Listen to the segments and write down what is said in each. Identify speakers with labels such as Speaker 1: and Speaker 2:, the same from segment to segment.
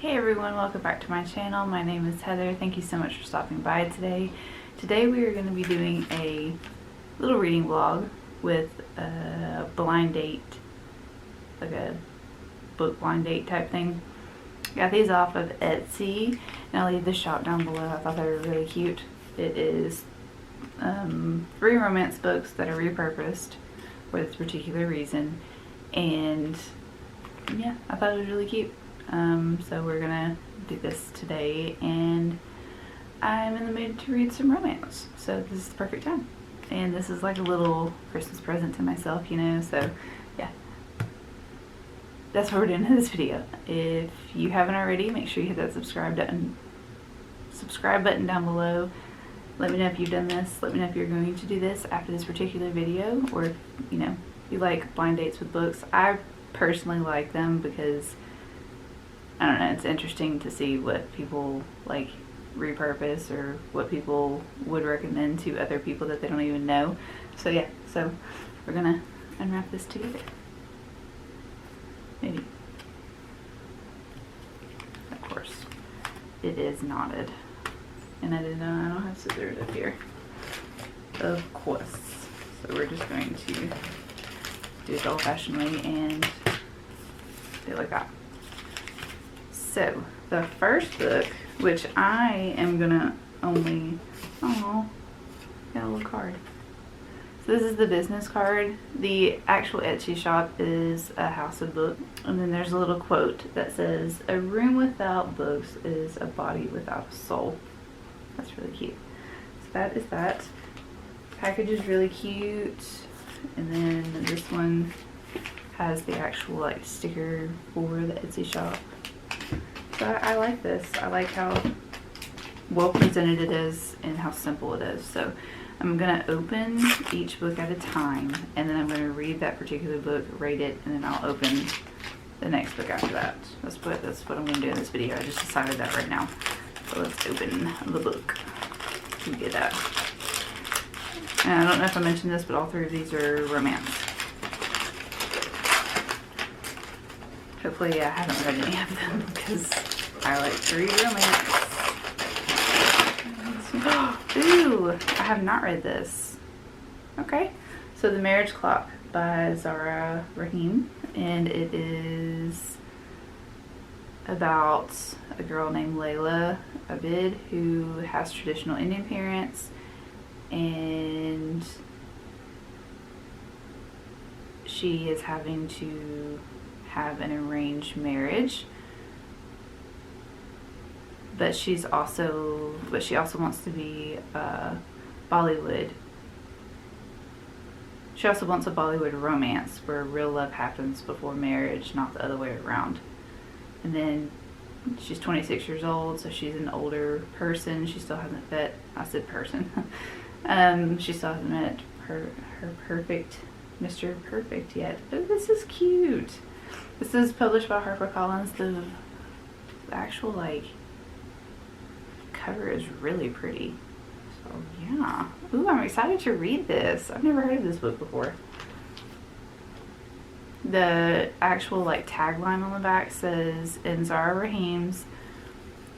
Speaker 1: Hey everyone, welcome back to my channel. My name is Heather. Thank you so much for stopping by today. Today we are going to be doing a little reading vlog with a blind date, like a book blind date type thing. Got these off of Etsy, and I'll leave the shop down below. I thought they were really cute. It is 3 romance books that are repurposed for this particular reason, and yeah, I thought it was really cute. So we're gonna do this today, and I'm in the mood to read some romance, so this is the perfect time. And this is like a little Christmas present to myself, you know, so yeah. That's what we're doing in this video. If you haven't already, make sure you hit that subscribe button down below. Let me know if you've done this. Let me know if you're going to do this after this particular video, or if, you know, you like blind dates with books. I personally like them because, I don't know, it's interesting to see what people like repurpose or what people would recommend to other people that they don't even know. So yeah, so we're gonna unwrap this together. Maybe. Of course, it is knotted. And I didn't know I don't have scissors up here. Of course. So we're just going to do it the old-fashioned way and do it like that. So, the first book, which I am gonna only, oh, got a little card. So this is the business card. The actual Etsy shop is a house of books. And then there's a little quote that says, "A room without books is a body without a soul." That's really cute. So that is that. Package is really cute. And then this one has the actual like sticker for the Etsy shop. So I like this. I like how well presented it is and how simple it is. So I'm going to open each book at a time, and then I'm going to read that particular book, rate it, and then I'll open the next book after that. That's what I'm going to do in this video. I just decided that right now. So let's open the book and get that. And I don't know if I mentioned this, but all 3 of these are romance. Hopefully I haven't read any of them because I like to read romance. Ooh, I have not read this. Okay, so The Marriage Clock by Zahra Rahim, and it is about a girl named Layla Abid who has traditional Indian parents, and she is having to have an arranged marriage, but she also wants to be Bollywood. She also wants a Bollywood romance where real love happens before marriage, not the other way around. And then she's 26 years old, so she's an older person. She still hasn't met, I said person. She still hasn't met her perfect Mr. Perfect yet. Oh, this is cute. This is published by HarperCollins. The actual like cover is really pretty. So yeah. Ooh, I'm excited to read this. I've never heard of this book before. The actual like tagline on the back says, "In Zahra Rahim's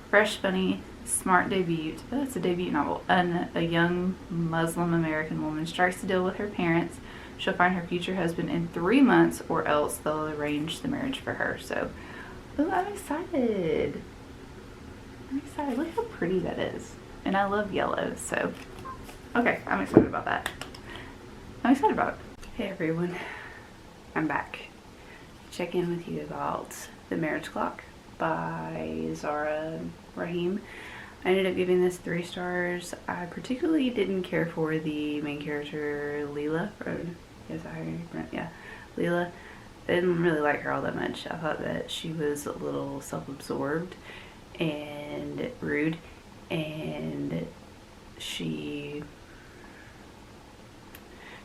Speaker 1: fresh, funny, smart debut," oh, it's a debut novel, a young Muslim American woman strikes a deal with her parents. She'll find her future husband in 3 months, or else they'll arrange the marriage for her. So, ooh, I'm excited. I'm excited. Look how pretty that is. And I love yellow, so okay, I'm excited about that. I'm excited about it. Hey everyone, I'm back. Check in with you about The Marriage Clock by Zahra Rahim. I ended up giving this 3 stars. I particularly didn't care for the main character, Leela. Leela. I didn't really like her all that much. I thought that she was a little self-absorbed and rude, and she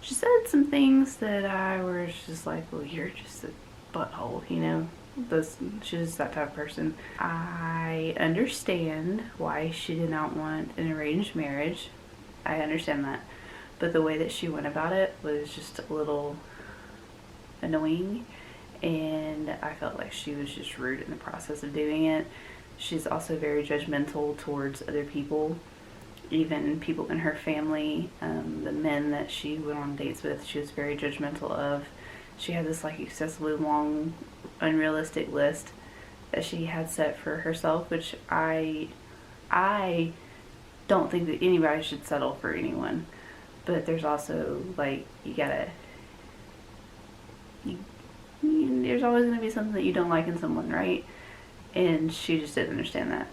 Speaker 1: said some things that I was just like, well, you're just a butthole, you know. She's that type of person. I understand why she did not want an arranged marriage. I understand that. But the way that she went about it was just a little annoying. and I felt like she was just rude in the process of doing it. She's also very judgmental towards other people, even people in her family. The men that she went on dates with, she was very judgmental of. She had this like excessively long, unrealistic list that she had set for herself, which I don't think that anybody should settle for anyone. But there's also like there's always going to be something that you don't like in someone, right? And she just didn't understand that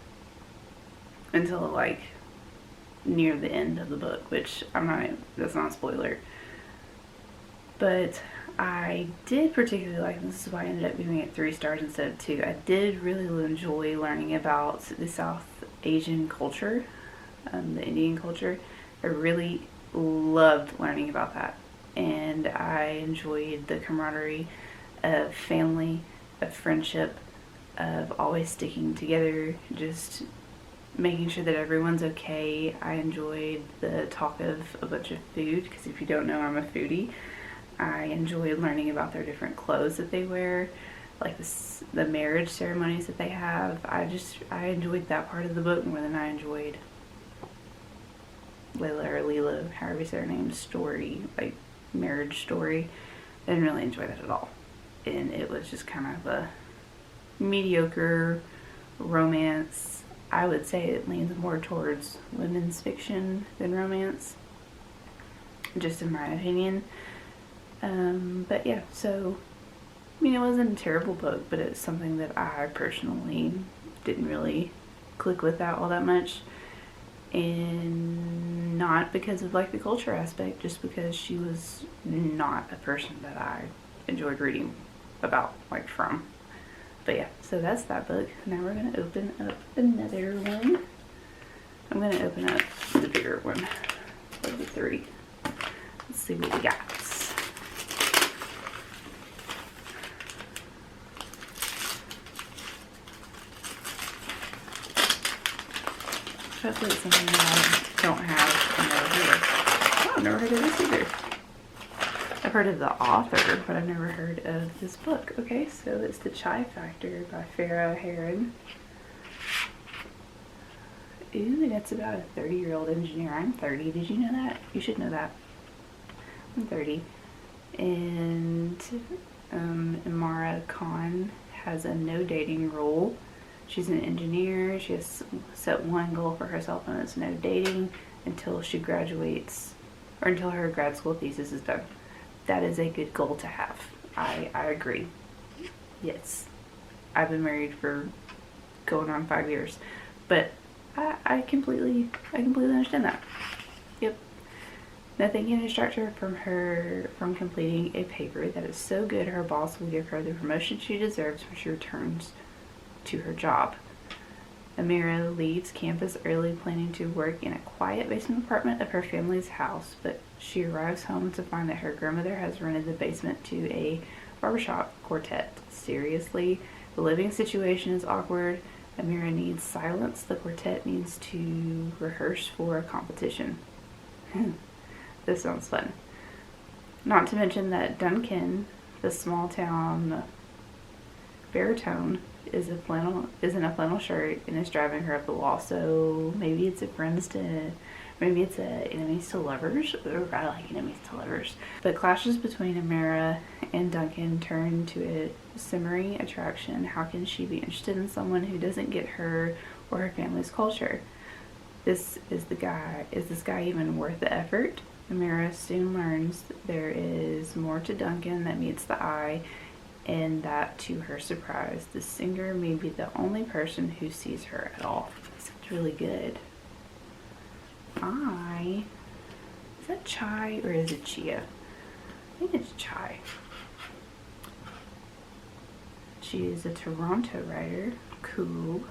Speaker 1: until like near the end of the book, which that's not a spoiler. But I did particularly like, and this is why I ended up giving it 3 stars instead of 2. I did really enjoy learning about the South Asian culture, the Indian culture. I really loved learning about that. And I enjoyed the camaraderie of family, of friendship, of always sticking together, just making sure that everyone's okay. I enjoyed the talk of a bunch of food, because if you don't know, I'm a foodie. I enjoyed learning about their different clothes that they wear, like the marriage ceremonies that they have. I enjoyed that part of the book more than I enjoyed Leela, however you say her name, story, like marriage story. I didn't really enjoy that at all. And it was just kind of a mediocre romance. I would say it leans more towards women's fiction than romance, just in my opinion. But yeah, so, I mean, it wasn't a terrible book, but it's something that I personally didn't really click with that all that much. And not because of like the culture aspect, just because she was not a person that I enjoyed reading about, like from. But yeah, so that's that book. Now we're going to open up another one. I'm going to open up the bigger one of the 3. Let's see what we got. Hopefully it's something that I don't have and never heard of. Oh, I've never heard of this either. I've heard of the author, but I've never heard of this book. Okay, so it's The Chai Factor by Farah Heron. Ooh, and it's about a 30-year-old engineer. I'm 30. Did you know that? You should know that. I'm 30. And Imara Khan has a no dating rule. She's an engineer. She has set one goal for herself, and it's no dating until she graduates, or until her grad school thesis is done. That is a good goal to have. I agree. Yes. I've been married for going on 5 years, but I completely understand that. Yep. Nothing can distract her from completing a paper that is so good her boss will give her the promotion she deserves when she returns to her job. Amira leaves campus early, planning to work in a quiet basement apartment of her family's house, but she arrives home to find that her grandmother has rented the basement to a barbershop quartet. Seriously, the living situation is awkward. Amira needs silence. The quartet needs to rehearse for a competition. This sounds fun. Not to mention that Duncan, the small town baritone, is in a flannel shirt and is driving her up the wall. So maybe it's enemies to lovers, or I like enemies to lovers. But clashes between Amira and Duncan turn to a simmering attraction. How can she be interested in someone who doesn't get her or her family's culture? Is this guy even worth the effort? Amira soon learns there is more to Duncan that meets the eye, and that, to her surprise, the singer may be the only person who sees her at all. This is really good. Is that chai or is it chia? I think it's chai. She is a Toronto writer. Cool.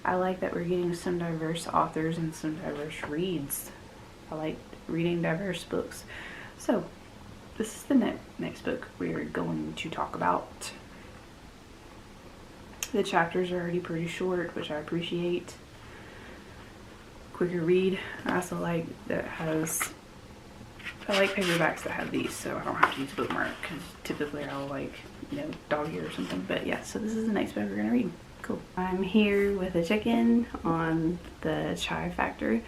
Speaker 1: I like that we're getting some diverse authors and some diverse reads. I like reading diverse books. So, this is the next book we're going to talk about. The chapters are already pretty short, which I appreciate. Quicker read. I also like that it has I like paperbacks that have these, so I don't have to use a bookmark, because typically I'll like, you know, dog ear or something. But yeah, so this is the next book we're gonna read. Cool. I'm here with a check-in on The Chai Factor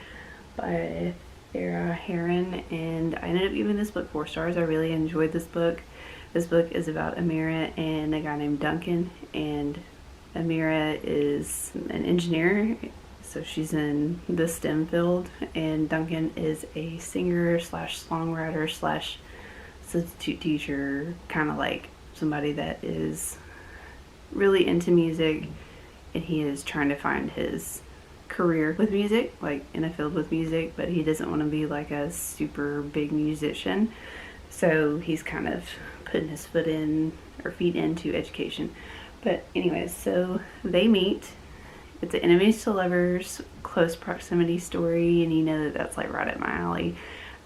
Speaker 1: by Sarah Heron, and I ended up giving this book 4 stars. I really enjoyed this book. This book is about Amira and a guy named Duncan, and Amira is an engineer, so she's in the STEM field, and Duncan is a singer slash songwriter slash substitute teacher, kind of like somebody that is really into music, and he is trying to find his career with music, like in a field with music, but he doesn't want to be like a super big musician, so he's kind of putting his feet into education. But anyways, so they meet. It's an enemies to lovers, close proximity story, and you know that that's like right up my alley.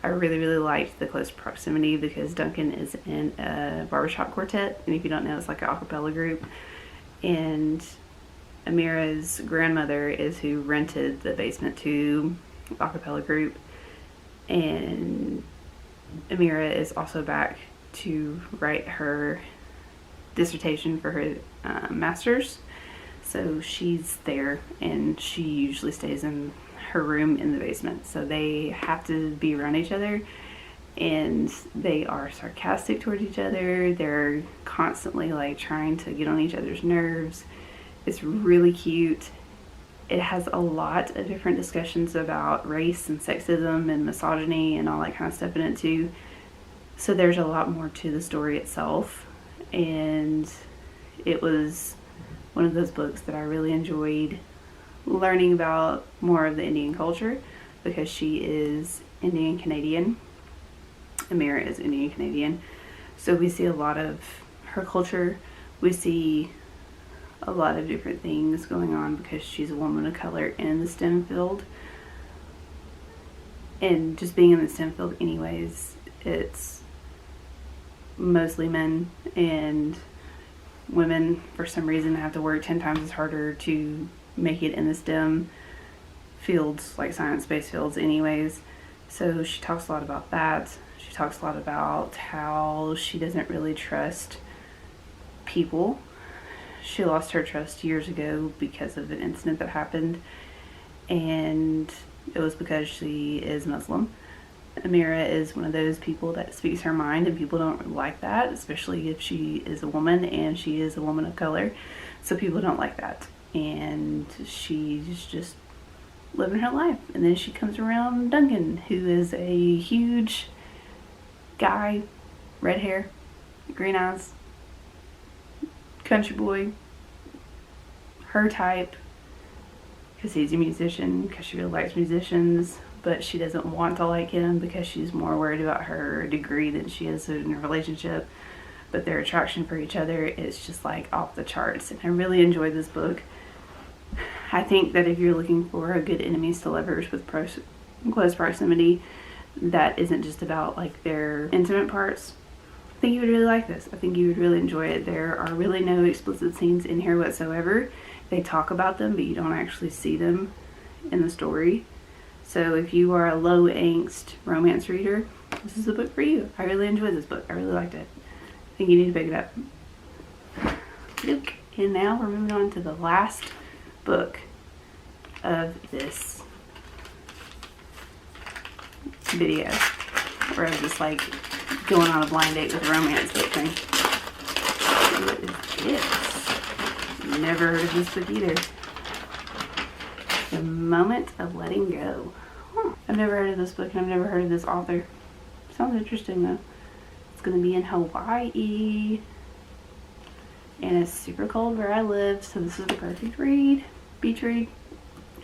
Speaker 1: I really, really liked the close proximity because Duncan is in a barbershop quartet, and if you don't know, it's like an a cappella group. And Amira's grandmother is who rented the basement to the a cappella group, and Amira is also back to write her dissertation for her master's. So she's there, and she usually stays in her room in the basement. So they have to be around each other, and they are sarcastic towards each other. They're constantly like trying to get on each other's nerves. It's really cute. It has a lot of different discussions about race and sexism and misogyny and all that kind of stuff in it too. So there's a lot more to the story itself, and it was one of those books that I really enjoyed learning about more of the Indian culture, because she is Indian Canadian. Amira is Indian Canadian. So we see a lot of her culture. We see a lot of different things going on because she's a woman of color in the STEM field. And just being in the STEM field anyways, it's mostly men, and women for some reason have to work 10 times as harder to make it in the STEM fields, like science-based fields anyways. So she talks a lot about that. She talks a lot about how she doesn't really trust people. She lost her trust years ago because of an incident that happened, and it was because she is Muslim. Amira is one of those people that speaks her mind, and people don't like that, especially if she is a woman and she is a woman of color. So people don't like that, and she's just living her life. And then she comes around Duncan, who is a huge guy, red hair, green eyes, country boy, her type, because he's a musician, because she really likes musicians. But she doesn't want to like him because she's more worried about her degree than she is in a relationship. But their attraction for each other is just like off the charts, and I really enjoyed this book. I think that if you're looking for a good enemies to lovers with close proximity that isn't just about like their intimate parts, I think you would really like this. I think you would really enjoy it. There are really no explicit scenes in here whatsoever. They talk about them, but you don't actually see them in the story. So if you are a low angst romance reader, this is the book for you. I really enjoyed this book. I really liked it. I think you need to pick it up. Luke. And now we're moving on to the last book of this video, where I was just like going on a blind date with a romance book thing. What is this? Never heard of this book either. The Moment of Letting Go. I've never heard of this book, and I've never heard of this author. Sounds interesting though. It's going to be in Hawaii, and it's super cold where I live, so this is the perfect read. Beach read.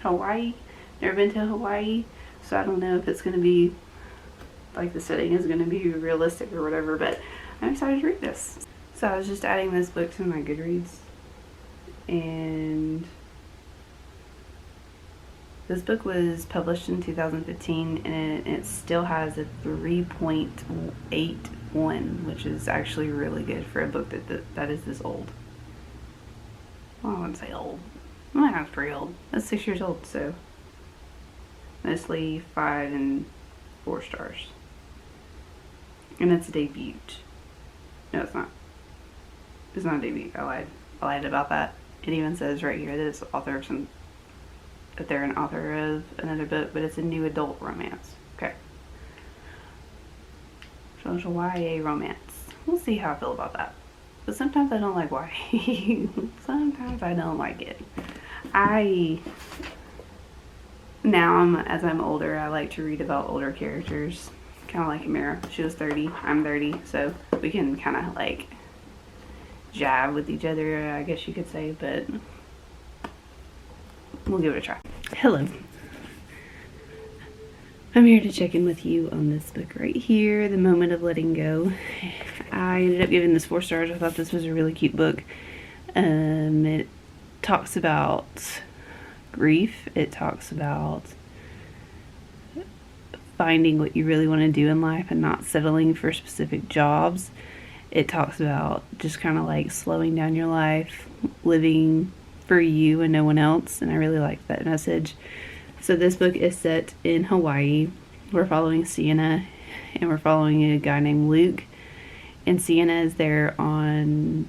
Speaker 1: Hawaii. Never been to Hawaii, so I don't know if it's going to be like the setting is going to be realistic or whatever, but I'm excited to read this. So I was just adding this book to my Goodreads, and this book was published in 2015, and it still has a 3.81, which is actually really good for a book that is this old. Well, I wouldn't say old. Well, that's pretty old. That's 6 years old, so mostly 5 and 4 stars. And it's a debut. No, it's not. It's not a debut. I lied about that. It even says right here that it's author of some, that they're an author of another book, but it's a new adult romance. Okay. So it's a YA romance. We'll see how I feel about that. But sometimes I don't like YA. Sometimes I don't like it. Now, as I'm older, I like to read about older characters. Kind of like Amira. She was 30. I'm 30. So we can kind of like jab with each other, I guess you could say. But we'll give it a try. Hello. I'm here to check in with you on this book right here, The Moment of Letting Go. I ended up giving this 4 stars. I thought this was a really cute book. It talks about grief. It talks about finding what you really want to do in life and not settling for specific jobs. It talks about just kind of like slowing down your life, living for you and no one else, and I really like that message. So this book is set in Hawaii. We're following Sienna, and we're following a guy named Luke. And Sienna is there on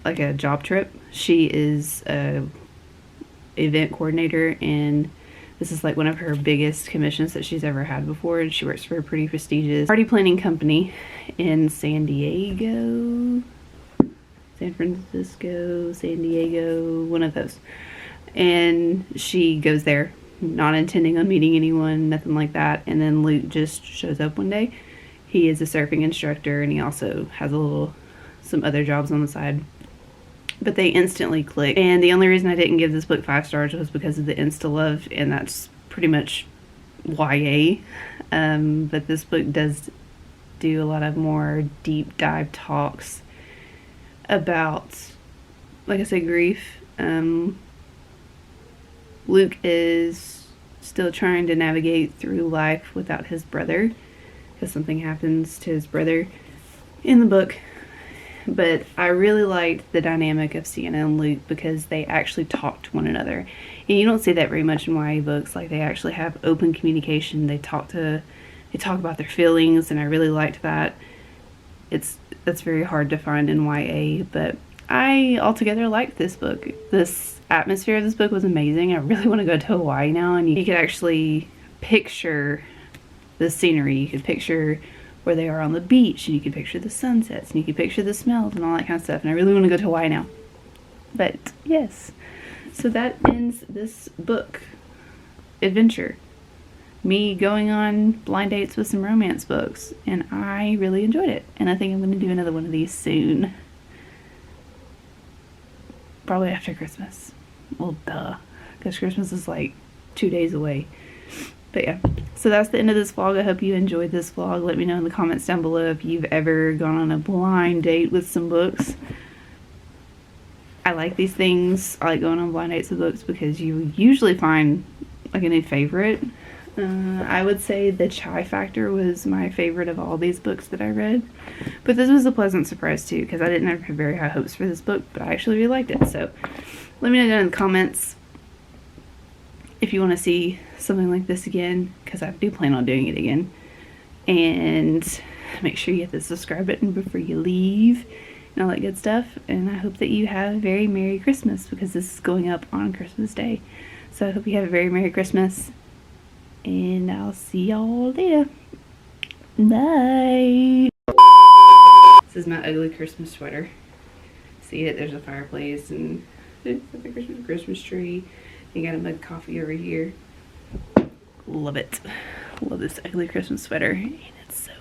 Speaker 1: like a job trip. She is a event coordinator, and this is like one of her biggest commissions that she's ever had before. And she works for a pretty prestigious party planning company in San Diego, San Francisco, San Diego, one of those. And she goes there not intending on meeting anyone, nothing like that. And then Luke just shows up one day. He is a surfing instructor, and he also has some other jobs on the side. But they instantly click. And the only reason I didn't give this book 5 stars was because of the insta-love, and that's pretty much YA. But this book does do a lot of more deep dive talks about, like I said, grief. Luke is still trying to navigate through life without his brother, because something happens to his brother in the book. But I really liked the dynamic of Sienna and Luke because they actually talk to one another. And you don't see that very much in YA books. Like, they actually have open communication. They talk about their feelings, and I really liked that. That's very hard to find in YA, but I altogether liked this book. This atmosphere of this book was amazing. I really want to go to Hawaii now, and you could actually picture the scenery. You could picture where they are on the beach, and you could picture the sunsets, and you could picture the smells and all that kind of stuff. And I really want to go to Hawaii now. But yes, so that ends this book adventure. Me going on blind dates with some romance books, and I really enjoyed it. And I think I'm going to do another one of these soon. Probably after Christmas. Well, duh. Because Christmas is like 2 days away. But yeah. So that's the end of this vlog. I hope you enjoyed this vlog. Let me know in the comments down below if you've ever gone on a blind date with some books. I like these things. I like going on blind dates with books because you usually find like a new favorite. I would say The Chai Factor was my favorite of all these books that I read. But this was a pleasant surprise too, because I didn't have very high hopes for this book, but I actually really liked it. So let me know down in the comments if you want to see something like this again, because I do plan on doing it again. And make sure you hit the subscribe button before you leave and all that good stuff. And I hope that you have a very Merry Christmas, because this is going up on Christmas Day. So I hope you have a very Merry Christmas. And I'll see y'all later. Bye. This is my ugly Christmas sweater. See it? There's a fireplace and there's a Christmas tree. You got a mug of coffee over here. Love it. Love this ugly Christmas sweater. And it's so